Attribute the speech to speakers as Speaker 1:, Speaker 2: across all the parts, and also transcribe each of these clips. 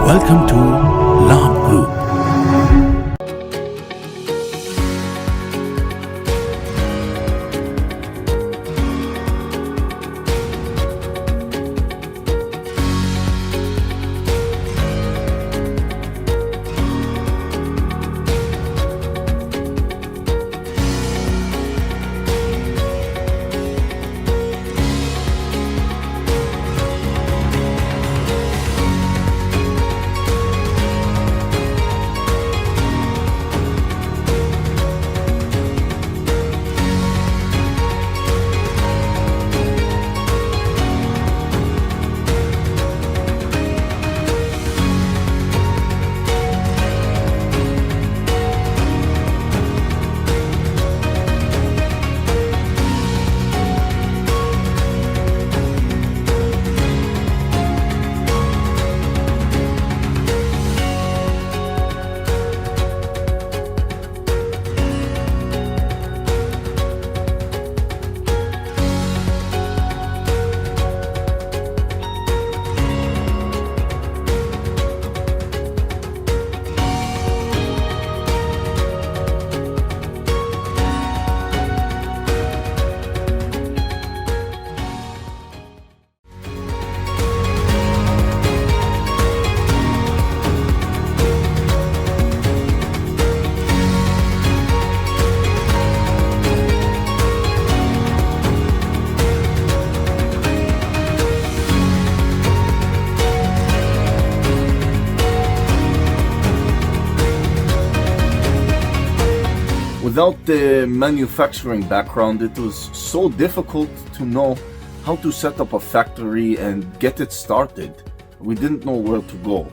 Speaker 1: Welcome to Labh Group.
Speaker 2: Without the manufacturing background, it was so difficult to know how to set up a factory and get it started. We didn't know where to go.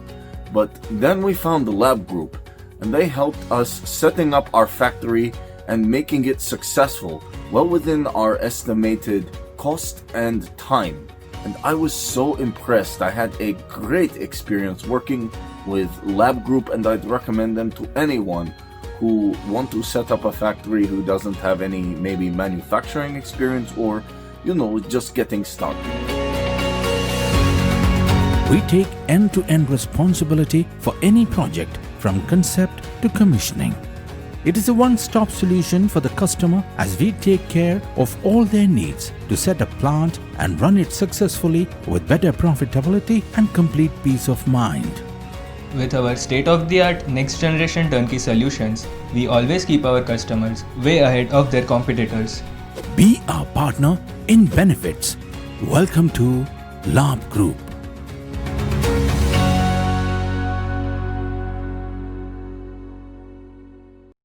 Speaker 2: But then we found the Labh Group, and they helped us setting up our factory and making it successful, well within our estimated cost and time. And I was so impressed. I had a great experience working with Labh Group, and I'd recommend them to anyone who want to set up a factory who doesn't have any maybe manufacturing experience or, just getting started.
Speaker 1: We take end-to-end responsibility for any project from concept to commissioning. It is a one-stop solution for the customer as we take care of all their needs to set a plant and run it successfully with better profitability and complete peace of mind.
Speaker 3: With our state-of-the-art next-generation turnkey solutions, we always keep our customers way ahead of their competitors.
Speaker 1: Be our partner in benefits. Welcome to Labh Group.